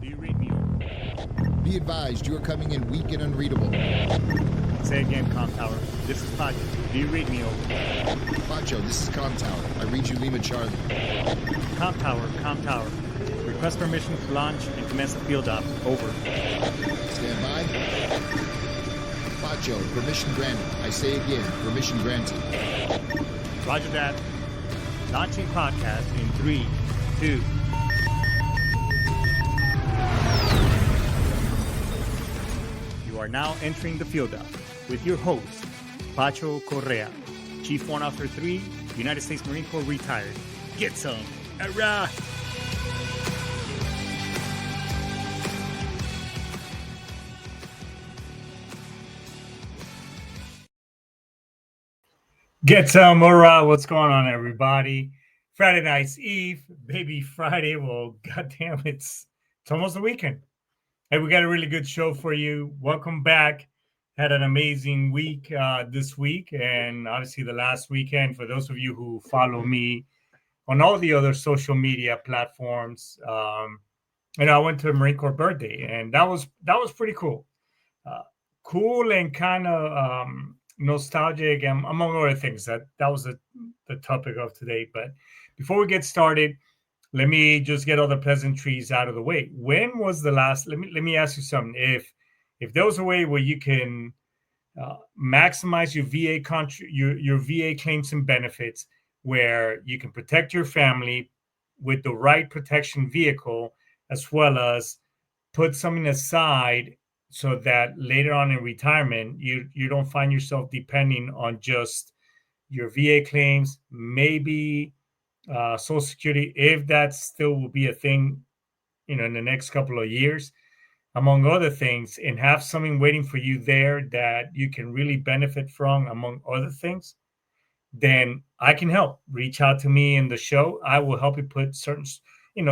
Do you read me? Be advised, you are coming in weak and unreadable. Say again, Com Tower. This is Pacho. Do you read me? Pacho, this is Com Tower. I read you Lima Charlie. Com Tower, Com Tower. Request permission to launch and commence the field op. Over. Stand by. Pacho, permission granted. I say again, permission granted. Roger that. Launching podcast in 3, 2. You are now entering the field op with your host, Pacho Correa, Chief Warrant Officer 3, United States Marine Corps retired. Get some. Hurrah! Get some. Hurrah! What's going on, everybody? Friday night's Eve, baby Friday. Well, goddamn, it's almost the weekend. Hey, we got a really good show for you. Welcome back. Had an amazing week this week, and obviously the last weekend. For those of you who follow me on all the other social media platforms, I went to a Marine Corps birthday, and that was pretty cool. Cool and kind of nostalgic, and among other things. That was the topic of today. But before we get started, let me just get all the pleasantries out of the way. When was the last? Let me ask you something. If there was a way where you can maximize your your VA claims and benefits, where you can protect your family with the right protection vehicle, as well as put something aside so that later on in retirement you don't find yourself depending on just your VA claims, maybe Social Security, if that still will be a thing, in the next couple of years, among other things, and have something waiting for you there that you can really benefit from, among other things, then I can help. Reach out to me in the show. I will help you put certain,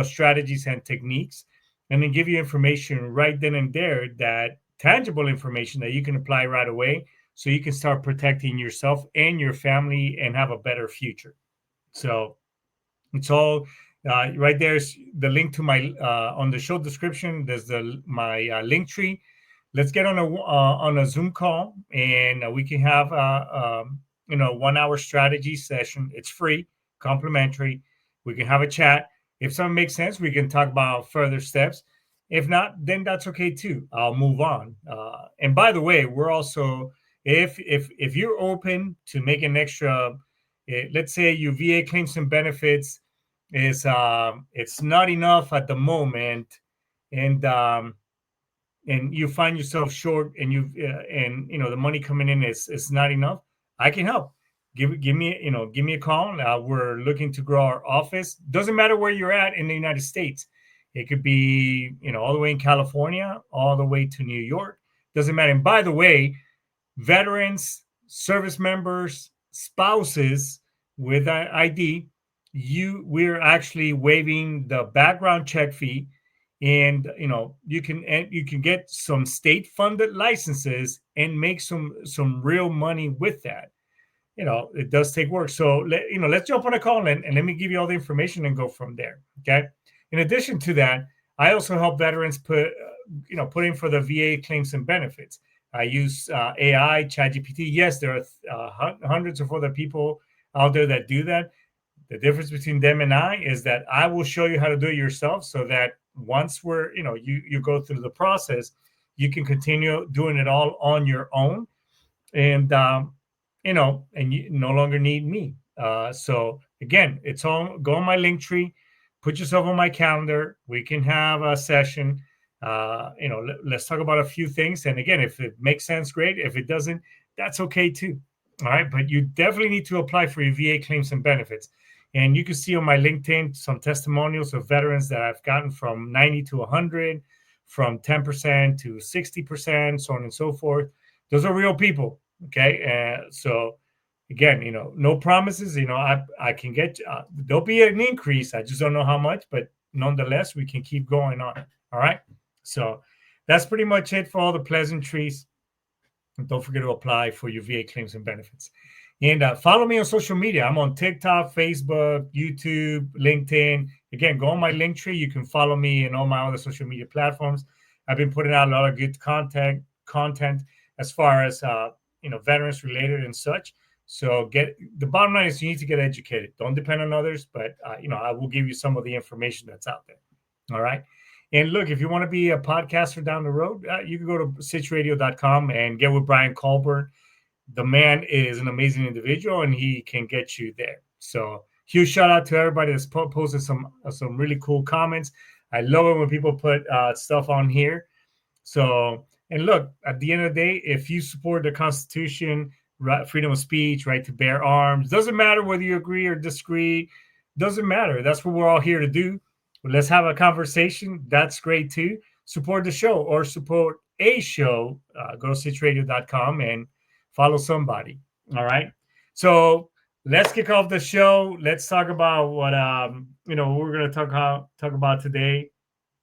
strategies and techniques, and then give you information right then and there, that tangible information that you can apply right away, so you can start protecting yourself and your family and have a better future. So it's all right there's the link to my on the show description. There's my link tree. Let's get on a Zoom call, and we can have 1 hour strategy session. It's free, complimentary. We can have a chat. If something makes sense, we can talk about further steps. If not, then that's okay too. I'll move on. And by the way, we're also, if you're open to make an extra, let's say your VA claims and benefits is it's not enough at the moment, and you find yourself short, and the money coming in is not enough, I can help. Give me a call. We're looking to grow our office. Doesn't matter where you're at in the United States. It could be, all the way in California, all the way to New York. Doesn't matter. And by the way, veterans, service members, spouses with ID, we're actually waiving the background check fee, and you can get some state funded licenses and make some real money with that. It does take work. So let's jump on a call, and let me give you all the information and go from there. Okay. In addition to that, I also help veterans put in for the VA claims and benefits. I use AI, ChatGPT. Yes, there are hundreds of other people out there that do that. The difference between them and I is that I will show you how to do it yourself, so that once you go through the process, you can continue doing it all on your own, and and you no longer need me. So again, it's all, go on my link tree, put yourself on my calendar. We can have a session. Let's talk about a few things. And again, if it makes sense, great. If it doesn't, that's okay too. All right. But you definitely need to apply for your VA claims and benefits. And you can see on my LinkedIn some testimonials of veterans that I've gotten from 90 to 100, from 10% to 60%, so on and so forth. Those are real people. Okay. So again, no promises. I can get, there'll be an increase. I just don't know how much, but nonetheless, we can keep going on. All right. So that's pretty much it for all the pleasantries. And don't forget to apply for your VA claims and benefits. And follow me on social media. I'm on TikTok, Facebook, YouTube, LinkedIn. Again, go on my link tree. You can follow me in all my other social media platforms. I've been putting out a lot of good content as far as veterans related and such. So the bottom line is you need to get educated. Don't depend on others, but I will give you some of the information that's out there. All right. And look, if you want to be a podcaster down the road, you can go to sitchradio.com and get with Brian Colburn. The man is an amazing individual and he can get you there. So huge shout out to everybody that's posted some really cool comments. I love it when people put stuff on here. So, and look, at the end of the day, if you support the Constitution, right, freedom of speech, right to bear arms, doesn't matter whether you agree or disagree, doesn't matter. That's what we're all here to do. But let's have a conversation. That's great too. Support the show or support a show. Go to sitchradio.com and follow somebody. All right. So let's kick off the show. Let's talk about what we're going to talk about today.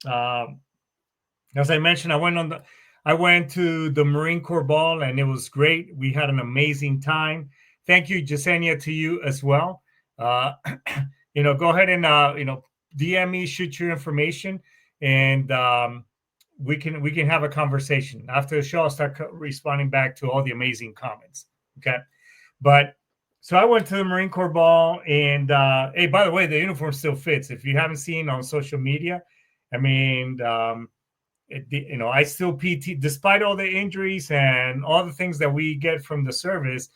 As I mentioned, I went to the Marine Corps Ball and it was great. We had an amazing time. Thank you, Jasenia, to you as well. Go ahead and DM me, shoot your information, and we can have a conversation after the show. I'll start responding back to all the amazing comments. Okay, but so I went to the Marine Corps Ball, and hey, by the way, the uniform still fits. If you haven't seen on social media, I mean, I still PT despite all the injuries and all the things that we get from the service.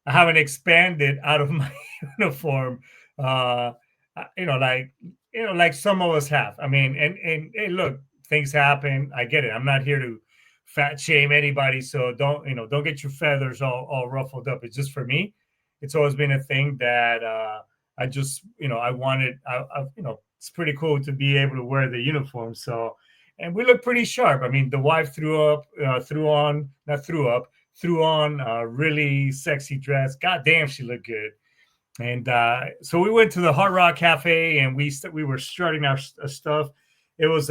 I haven't expanded out of my uniform, like some of us have. I mean, and hey, look, things happen. I get it. I'm not here to fat shame anybody, so don't get your feathers all ruffled up. It's just for me. It's always been a thing that I just, I wanted. It's pretty cool to be able to wear the uniform. So, and we look pretty sharp. I mean, the wife threw on a really sexy dress. God damn, she looked good. And so we went to the Hard Rock Cafe and we were strutting our stuff. It was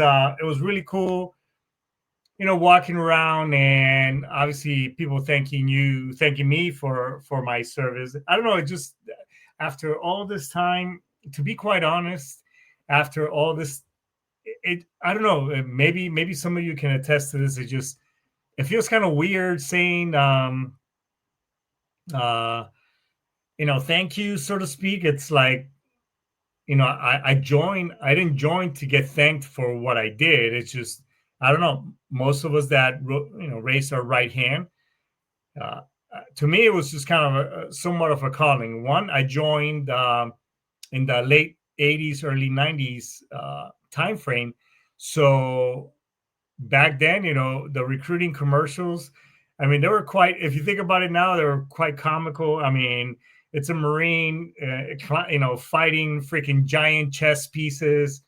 really cool, walking around and obviously people thanking me for my service. I don't know, it just after all this time, to be quite honest, after all this, I don't know, maybe some of you can attest to this. It feels kind of weird saying, thank you, so to speak. It's like, I didn't join to get thanked for what I did. It's just, I don't know, most of us that, raised our right hand, to me, it was just kind of somewhat of a calling. One, I joined in the late 80s, early 90s time frame. So back then, the recruiting commercials, I mean, they were quite, if you think about it now, they were quite comical. I mean, it's a Marine, fighting freaking giant chess pieces.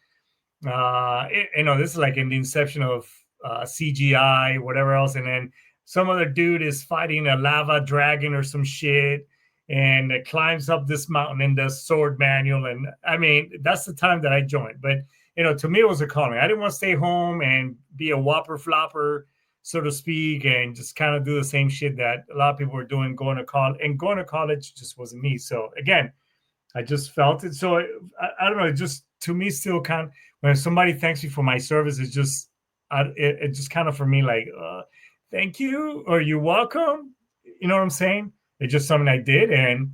This is like in the inception of CGI, whatever else. And then some other dude is fighting a lava dragon or some shit. And it climbs up this mountain in the sword manual. And I mean, that's the time that I joined. But, to me, it was a calling. I didn't want to stay home and be a whopper flopper, so to speak, and just kind of do the same shit that a lot of people were doing, going to college. And going to college just wasn't me. So, again, I just felt it. So, I don't know. It just, to me, still kind of, when somebody thanks me for my service, it's just, it just kind of for me like, thank you or you're welcome. You know what I'm saying? It's just something I did, and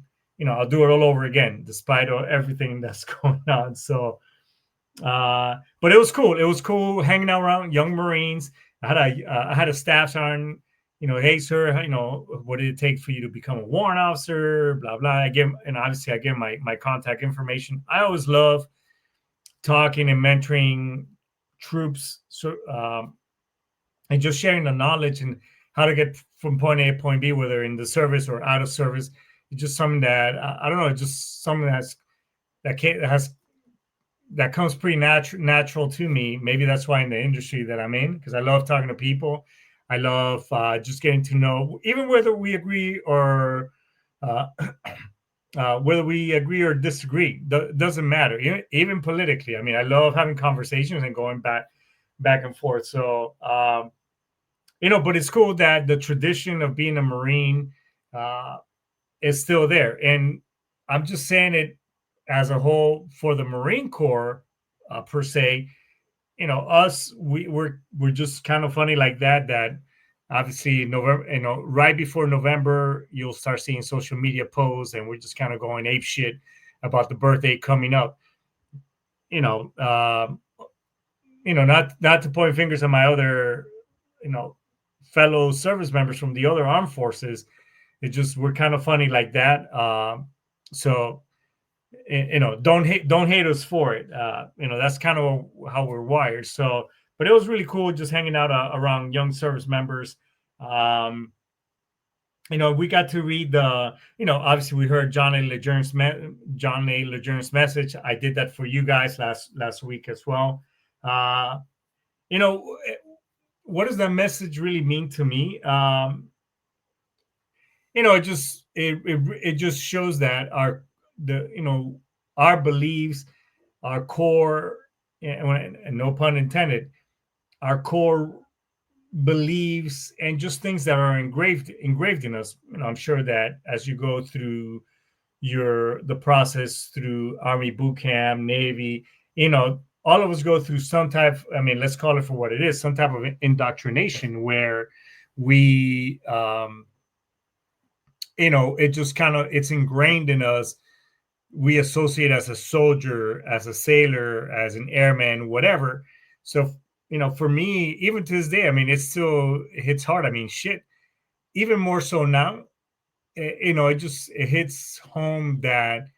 I'll do it all over again, despite everything that's going on. So, but it was cool. It was cool hanging out around young Marines. I had a staff sergeant, hey sir, what did it take for you to become a warrant officer? Blah blah. Obviously I give my contact information. I always love talking and mentoring troops, so and just sharing the knowledge and how to get from point A to point B, whether in the service or out of service. It's just something that I don't know. It's just something that comes pretty natural to me. Maybe that's why in the industry that I'm in, because I love talking to people. I love just getting to know, even whether we agree or disagree. Doesn't matter. Even politically. I mean, I love having conversations and going back back and forth. So, but it's cool that the tradition of being a Marine is still there. And I'm just saying it as a whole for the Marine Corps per se. Us, we're just kind of funny like that. That obviously November, right before November, you'll start seeing social media posts, and we're just kind of going ape shit about the birthday coming up. Not to point fingers at my other, fellow service members from the other armed forces. It just we're kind of funny like that. So don't hate us for it. That's kind of how we're wired. So, but it was really cool just hanging out around young service members. We got to read obviously we heard John A. Legern's message. I did that for you guys last week as well. What does that message really mean to me? It just shows that our beliefs, our core, and no pun intended, our core beliefs and just things that are engraved in us. I'm sure that as you go through the process through Army boot camp, Navy, all of us go through some type. Let's call it for what it is, some type of indoctrination where we, it just kind of it's ingrained in us. We associate as a soldier, as a sailor, as an airman, whatever. So, for me, even to this day, it hits hard. Shit, even more so now, it hits home that,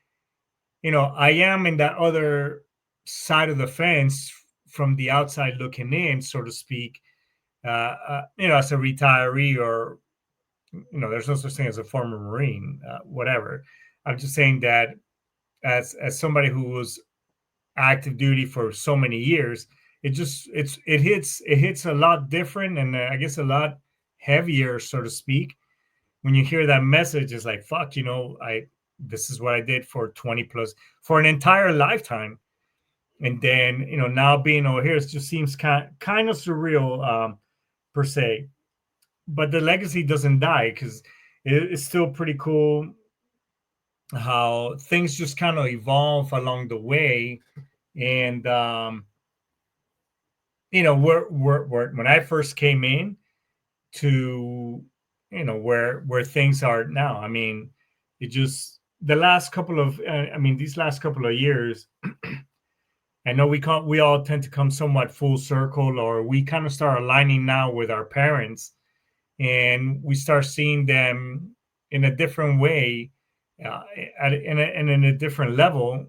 I am in that other side of the fence from the outside looking in, so to speak, as a retiree or, there's no such thing as a former Marine, whatever. I'm just saying that as somebody who was active duty for so many years, it hits a lot different, and I guess a lot heavier, so to speak, when you hear that message. It's like, fuck, this is what I did for 20 plus for an entire lifetime, and then now being over here, it just seems kind of surreal, per se. But the legacy doesn't die, because it's still pretty cool how things just kind of evolve along the way. And when I first came in to where things are now, it just the last couple of these last couple of years, I know we all tend to come somewhat full circle, or we kind of start aligning now with our parents, and we start seeing them in a different way, and in a different level,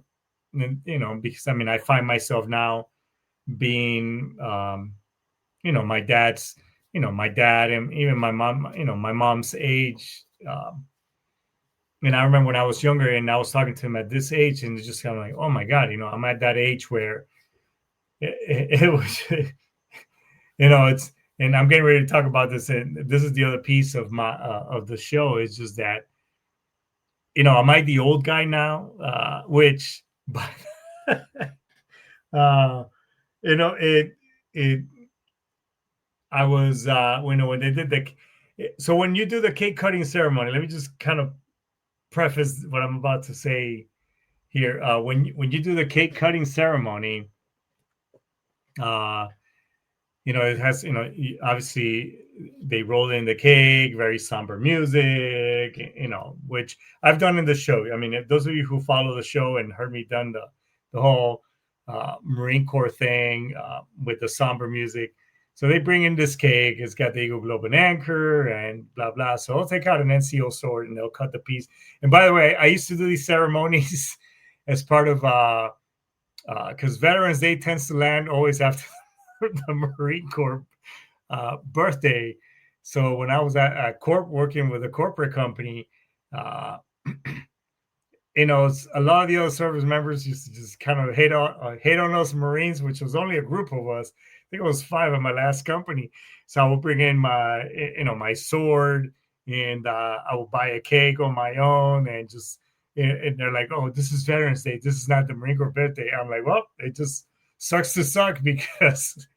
because I find myself now being, my dad and even my mom, my mom's age. And I remember when I was younger and I was talking to him at this age, and it's just kind of like, oh my God, I'm at that age where it was, it's, and I'm getting ready to talk about this. And this is the other piece of of the show. It's just that, am I the old guy now? But I was, when they did so when you do the cake cutting ceremony, let me just kind of preface what I'm about to say here. When you do the cake cutting ceremony, it has, obviously they roll in the cake, very somber music, which I've done in the show. If those of you who follow the show and heard me done the whole Marine Corps thing with the somber music. So they bring in this cake. It's got the Eagle, Globe, and Anchor and blah, blah. So I'll take out an NCO sword and they'll cut the piece. And by the way, I used to do these ceremonies as part of, because Veterans Day tends to land always after the Marine Corps birthday. So when I was at Corp working with a corporate company, a lot of the other service members used to just kind of hate on us Marines, which was only a group of us. I think it was 5 at my last company. So I would bring in my sword, and I would buy a cake on my own, and just, and they're like, oh, this is Veterans Day. This is not the Marine Corps birthday. I'm like, well, it just sucks to suck, because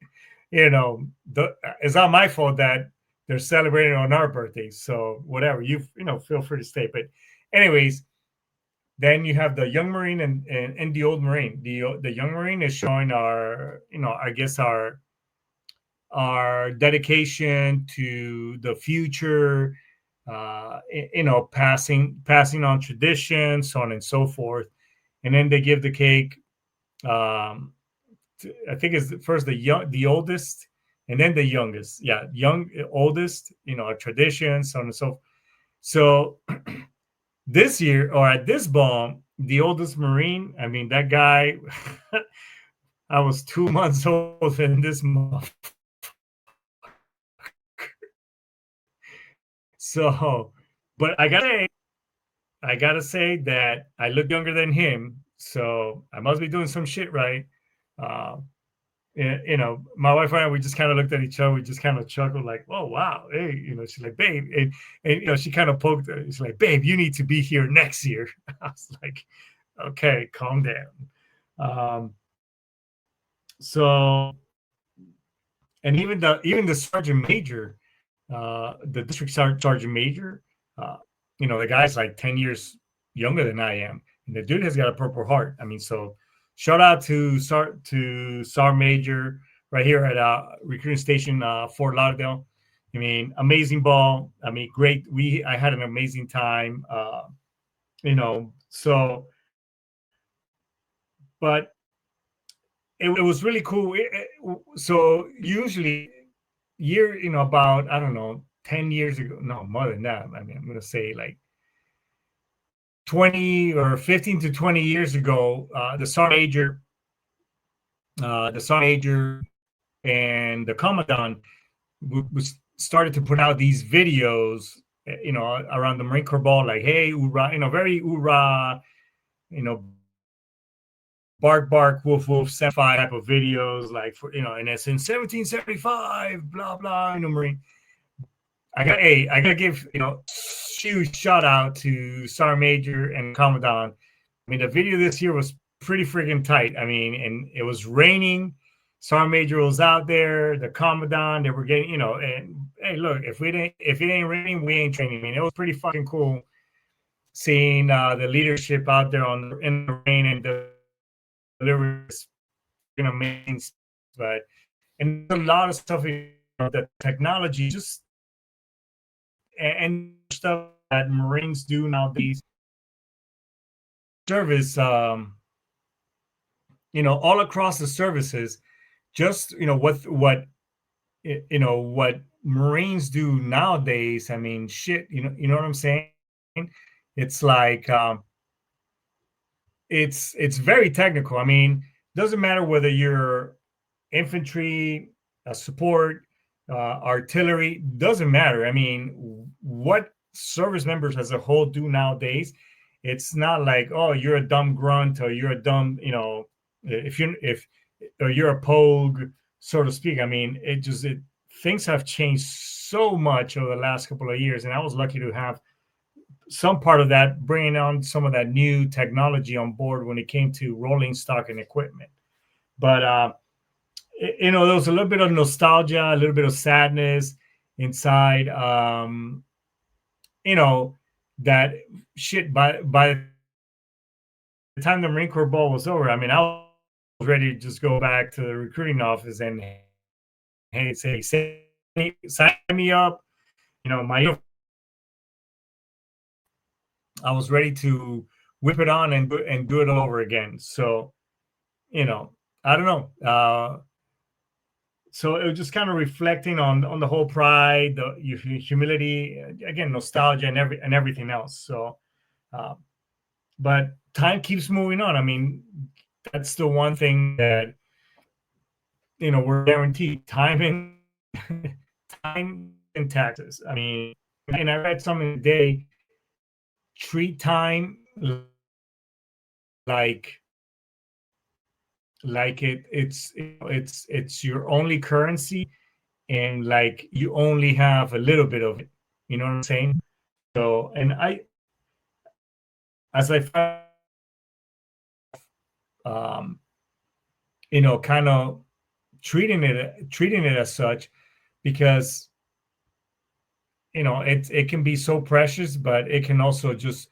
it's not my fault that they're celebrating on our birthdays. So whatever, feel free to stay. But anyways, then you have the young Marine and the old Marine. The young Marine is showing our, I guess our dedication to the future, passing on traditions, so on and so forth. And then they give the cake. I think it's first the oldest, and then the youngest. Yeah, oldest. Our traditions, so on and so forth. So this year, or at this ball, the oldest Marine. I mean, that guy. I was 2 months old in this month. So, but I gotta say that I look younger than him, so I must be doing some shit right. Uh, my wife and I, we just kind of looked at each other. We just kind of chuckled, like, "Oh wow, hey," she's like, "Babe," and she kind of poked her. She's like, "Babe, you need to be here next year." I was like, "Okay, calm down." So, and even the sergeant major, the district sergeant major, uh, the guy's like 10 years younger than I am, and the dude has got a Purple Heart. I mean, so shout out to Sar Major right here at recruiting station Fort Lauderdale. I mean, amazing ball. I mean, great. I had an amazing time. So, but it was really cool. So usually, about, I don't know, 10 years ago, no, more than that. I mean, I'm gonna say like 20 or 15 to 20 years ago, the sergeant major and the commandant was started to put out these videos, around the Marine Corps ball, like, hey, hoorah, very hoorah, you know, bark, bark, woof, woof, 75 type of videos, like, and it's in 1775, blah, blah, Marine. I gotta give, huge shout out to Sergeant Major and Commandant. I mean, the video this year was pretty freaking tight. I mean, and it was raining. Sergeant Major was out there. The Commandant, they were getting, and hey, look, if it ain't raining, we ain't training. I mean, it was pretty fucking cool seeing the leadership out there in the rain and delivering amazing. But and a lot of stuff, that technology just and stuff that Marines do nowadays. Service, all across the services, just what Marines do nowadays. I mean, shit, you know what I'm saying? It's like, it's very technical. I mean, doesn't matter whether you're infantry, support, artillery, doesn't matter. I mean, what service members as a whole do nowadays, it's not like, oh, you're a dumb grunt, or you're a dumb, if or you're a pogue, so to speak. I mean, things have changed so much over the last couple of years, and I was lucky to have some part of that, bringing on some of that new technology on board when it came to rolling stock and equipment. But there was a little bit of nostalgia, a little bit of sadness inside. That shit. By the time the Marine Corps ball was over, I mean, I was ready to just go back to the recruiting office and, hey, say, sign me up. I was ready to whip it on and do it over again. So, I don't know. So it was just kind of reflecting on the whole pride, the humility, again, nostalgia, and everything else. So, but time keeps moving on. I mean, that's the one thing that we're guaranteed: time and time and taxes. I mean, and I read something today: treat time like it's your only currency, and like you only have a little bit of it. You know what I'm saying? So, and as I kind of treating it as such, because it can be so precious, but it can also just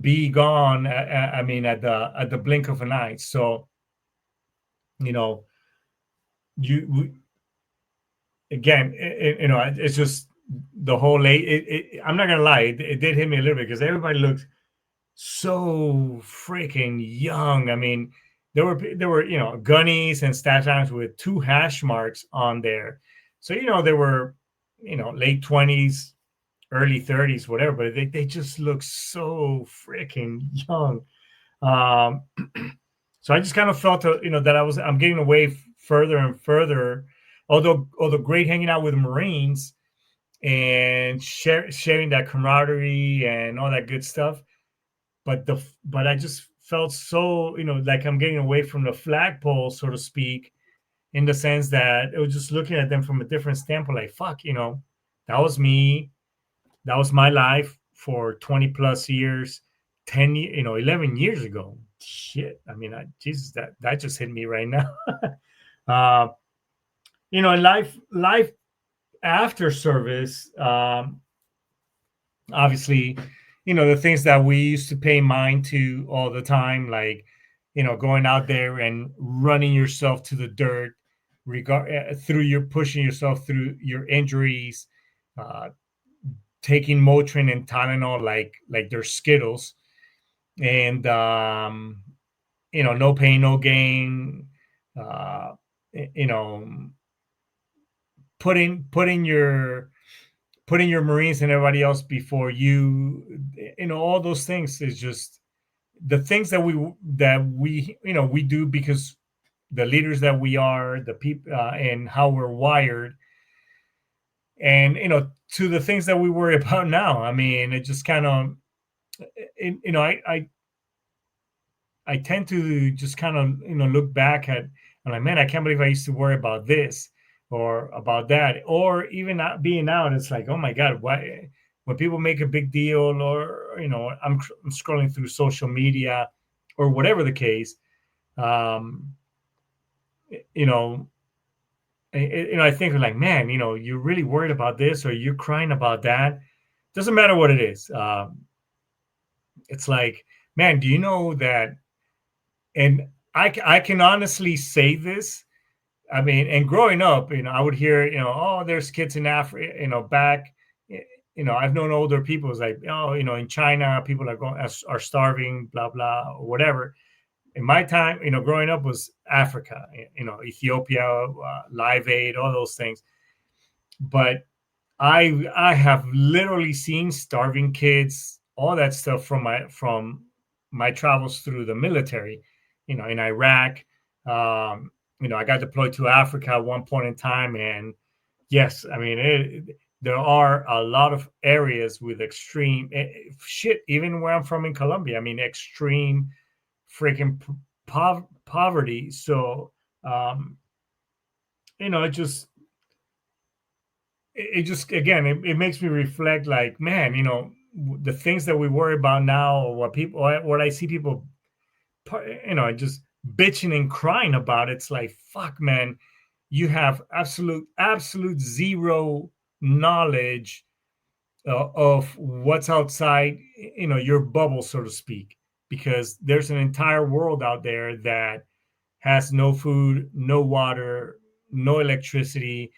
be gone. I mean, at the blink of an eye. So you know, you again, it's just the whole I'm not gonna lie, it did hit me a little bit because everybody looks so freaking young. I mean, there were gunnies and staff arms with 2 hash marks on there, so they were late 20s, early 30s, whatever, but they just look so freaking young. Um, so I just kind of felt that I'm getting away further and further. Although great hanging out with Marines and sharing that camaraderie and all that good stuff, but I just felt so like I'm getting away from the flagpole, so to speak, in the sense that it was just looking at them from a different standpoint. Like, fuck, that was me, that was my life for 20 plus years, 11 years ago. Shit, I mean, Jesus, that just hit me right now. uh, life after service, obviously, the things that we used to pay mind to all the time, like going out there and running yourself to the dirt, through your pushing yourself through your injuries, uh, taking Motrin and Tylenol like they're Skittles, and no pain, no gain. Uh, you know, putting your Marines and everybody else before you. All those things is just the things that we do because the leaders that we are, the people, and how we're wired, and to the things that we worry about now. I mean, it just kind of, I tend to just kind of look back at, I'm like, man, I can't believe I used to worry about this or about that, or even not being out. It's like, oh my god, why when people make a big deal, or I'm scrolling through social media or whatever the case, um, you know, I think like, man, you're really worried about this or you're crying about that. Doesn't matter what it is. It's like, man, do you know that? And I can honestly say this. I mean, and growing up, I would hear, oh, there's kids in Africa, back, I've known older people. It's like, oh, in China, people are starving, blah, blah, or whatever. In my time, growing up was Africa, Ethiopia, Live Aid, all those things. But I have literally seen starving kids, all that stuff from my travels through the military, in Iraq. I got deployed to Africa at one point in time, and yes, I mean there are a lot of areas with extreme shit. Even where I'm from in Colombia, I mean, extreme freaking poverty. So it just again it makes me reflect, like, man, the things that we worry about now, or what I see people just bitching and crying about. It's like, fuck, man, you have absolute zero knowledge of what's outside your bubble, so to speak, because there's an entire world out there that has no food, no water, no electricity,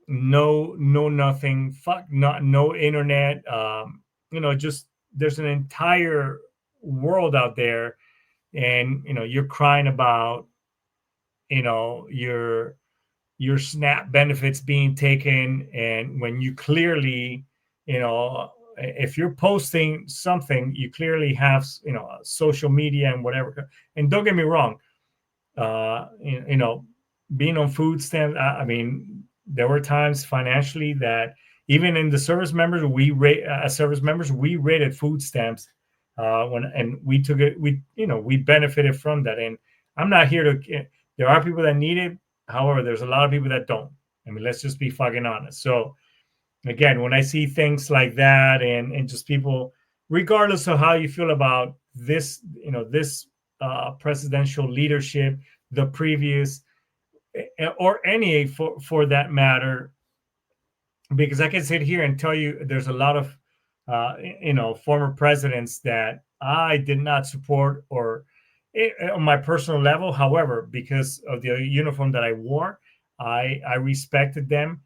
no nothing, no internet. Just there's an entire world out there, and you're crying about your SNAP benefits being taken, and when you clearly, if you're posting something, you clearly have social media and whatever. And don't get me wrong, being on food stamps, I mean, there were times financially that even in the service members, as service members, we rated food stamps, and we took it, we benefited from that. And I'm not here to, there are people that need it. However, there's a lot of people that don't. I mean, let's just be fucking honest. So again, when I see things like that, and just people, regardless of how you feel about this, this presidential leadership, the previous, or any for that matter, because I can sit here and tell you there's a lot of former presidents that I did not support or on my personal level. However, because of the uniform that I wore, I respected them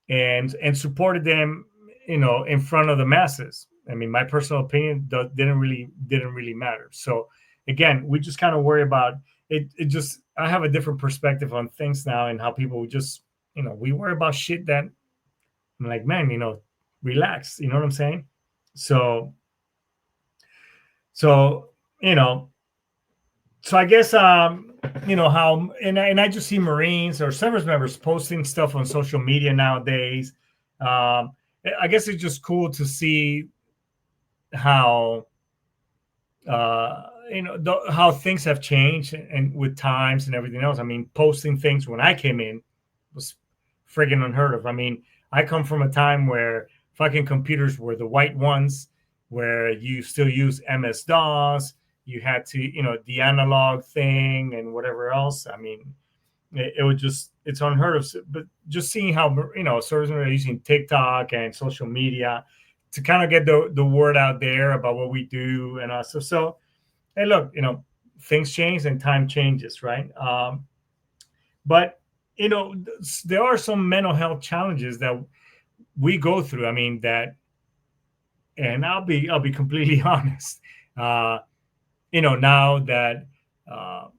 and supported them, in front of the masses. I mean, my personal opinion didn't really matter. So again, we just kind of worry about it. It just I have a different perspective on things now and how people just we worry about shit that I'm like, man, relax. You know what I'm saying? So so you know so I guess how and I just see Marines or service members posting stuff on social media nowadays. I guess it's just cool to see how how things have changed and with times and everything else. I mean, posting things when I came in was friggin' unheard of. I mean, I come from a time where fucking computers were the white ones, where you still use MS DOS. You had to, the analog thing and whatever else. I mean, it was it's unheard of. But just seeing how service members are using TikTok and social media to kind of get the word out there about what we do and us. So hey, look, things change and time changes, right? But there are some mental health challenges that we go through. I mean and I'll be completely honest. Now that I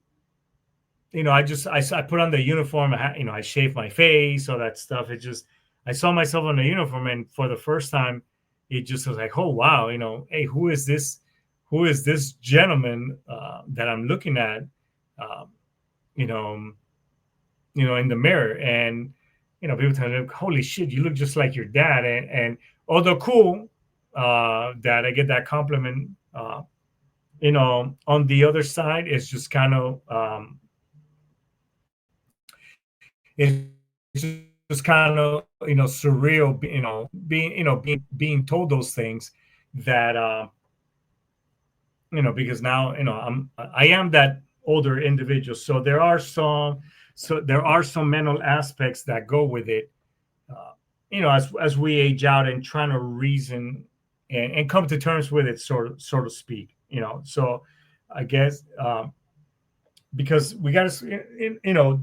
put on the uniform. I shave my face, all that stuff. It just I saw myself on the uniform, and for the first time, it just was like, oh wow, hey, who is this? Who is this gentleman that I'm looking at? Uh, you know, in the mirror, and people tell me, holy shit, you look just like your dad. And although cool that I get that compliment, on the other side, it's just kind of it's just kind of surreal, being told those things that because now I am that older individual, so there are some mental aspects that go with it, as we age out and trying to reason and come to terms with it, so to speak. So I guess because we got to,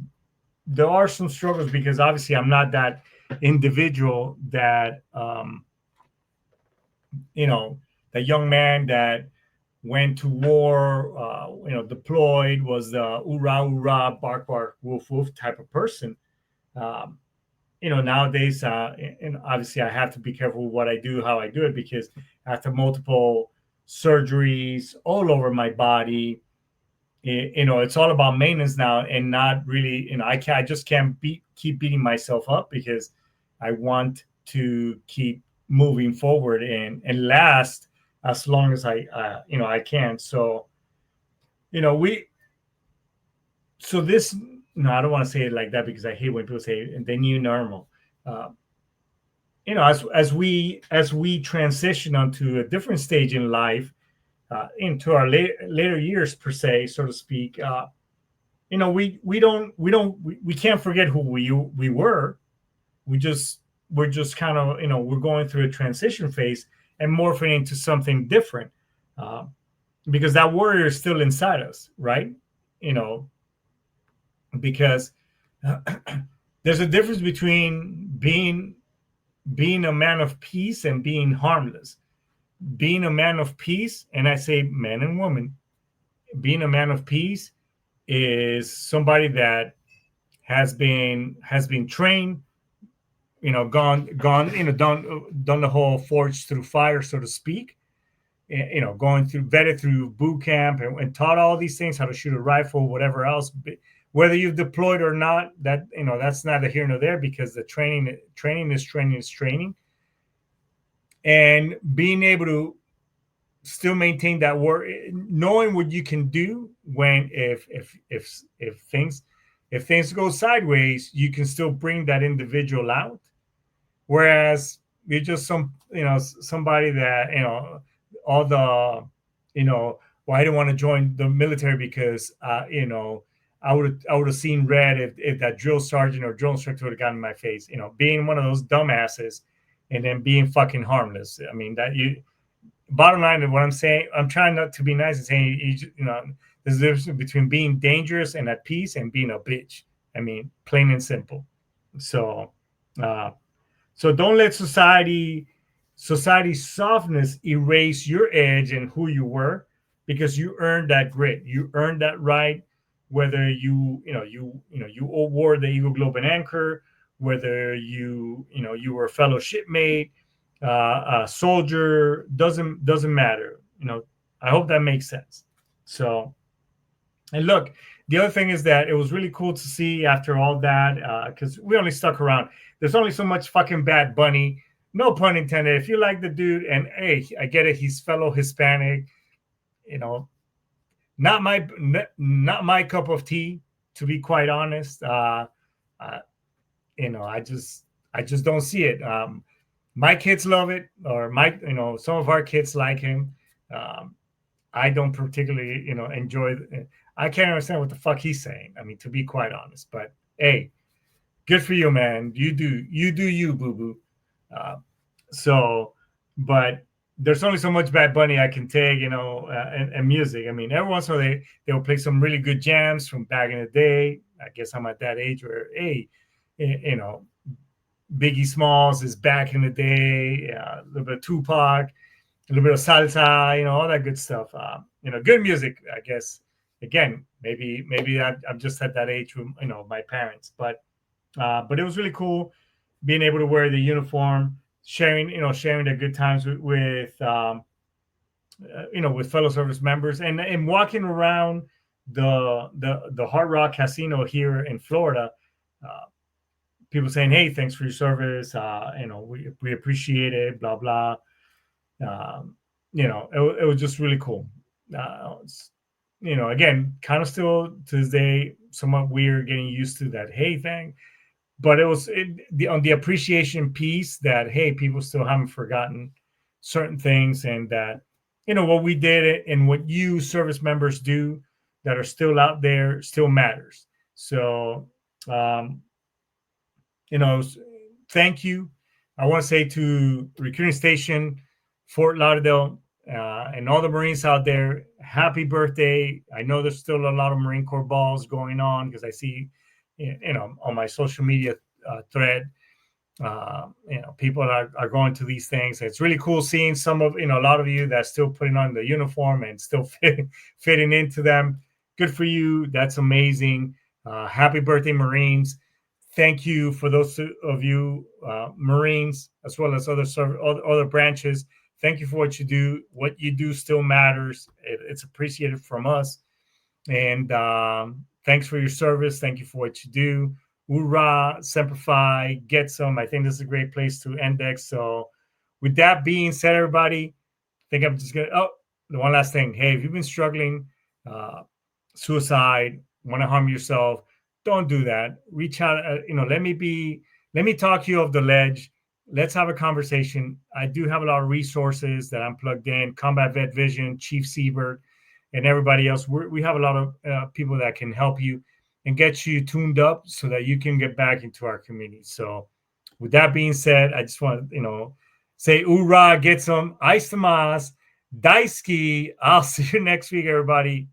there are some struggles, because obviously I'm not that individual that that young man that went to war, deployed, was the hoorah hoorah, bark bark, woof woof type of person. um, Nowadays, and obviously I have to be careful what I do, how I do it, because after multiple surgeries all over my body, it's all about maintenance now, and not really, I just can't keep beating myself up, because I want to keep moving forward and last as long as I can. So, we this no, I don't want to say it like that, because I hate when people say the new normal. Uh, as we transition onto a different stage in life, into our later years per se, so to speak. We can't forget who we were. We're just kind of we're going through a transition phase and morphing into something different, uh, because that warrior is still inside us, right? You know, because there's a difference between being a man of peace and being harmless. Being a man of peace, and I say man and woman, being a man of peace is somebody that has been trained, gone, done the whole forged through fire, so to speak. Going through, vetted through boot camp, and taught all these things, how to shoot a rifle, whatever else. Whether you've deployed or not, that's neither here nor there, because the training is training, and being able to still maintain that work, knowing what you can do when if things go sideways, you can still bring that individual out. Whereas you're just somebody that all the well, I don't want to join the military because I would have seen red if that drill sergeant or drill instructor would have gotten in my face. Being one of those dumbasses and then being fucking harmless. I mean, that you. Bottom line of what I'm saying, I'm trying not to be nice and saying, there's a difference between being dangerous and at peace and being a bitch. I mean, plain and simple. So, so don't let society's softness erase your edge and who you were, because you earned that grit. You earned that right. Whether you wore the Eagle Globe and Anchor, whether you were a fellow shipmate, a soldier, doesn't matter. I hope that makes sense. So, and look, the other thing is that it was really cool to see after all that, because we only stuck around. There's only so much fucking Bad Bunny. No pun intended. If you like the dude, and hey, I get it, he's fellow Hispanic. Not my cup of tea, to be quite honest. I just don't see it. My kids love it, or some of our kids like him. I don't particularly, enjoy. I can't understand what the fuck he's saying. I mean, to be quite honest, but hey, good for you, man. You do you, boo boo. But there's only so much Bad Bunny I can take, and music. I mean, every once in a while they will play some really good jams from back in the day. I guess I'm at that age where, hey, Biggie Smalls is back in the day, a little bit of Tupac, a little bit of salsa, all that good stuff. Good music, I guess. Again, maybe I'm just at that age with, my parents, but it was really cool being able to wear the uniform, sharing the good times with with fellow service members, and walking around the Hard Rock Casino here in Florida. People saying, "Hey, thanks for your service. We appreciate it." Blah blah. It was just really cool. Again, kind of still to this day, somewhat weird getting used to that hey thing, but it was on the appreciation piece that hey, people still haven't forgotten certain things, and that what we did and what you service members do that are still out there still matters. So. Thank you. I want to say to Recruiting Station, Fort Lauderdale, and all the Marines out there, happy birthday. I know there's still a lot of Marine Corps balls going on because I see, on my social media thread, people are going to these things. It's really cool seeing some of, a lot of you that's still putting on the uniform and still fitting into them. Good for you. That's amazing. Happy birthday, Marines. Thank you for those of you Marines, as well as other branches. Thank you for what you do. What you do still matters. It's appreciated from us. And thanks for your service. Thank you for what you do. Hoorah, Semper Fi, get some. I think this is a great place to index. So with that being said, everybody, I think I'm just going to, the one last thing. Hey, if you've been struggling, suicide, want to harm yourself, don't do that. Reach out. Let me talk you off the ledge. Let's have a conversation. I do have a lot of resources that I'm plugged in. Combat Vet Vision, Chief Siebert, and everybody else. We have a lot of people that can help you and get you tuned up so that you can get back into our community. So, with that being said, I just want to say hoorah, get some ice to mas, daisuki. I'll see you next week, everybody.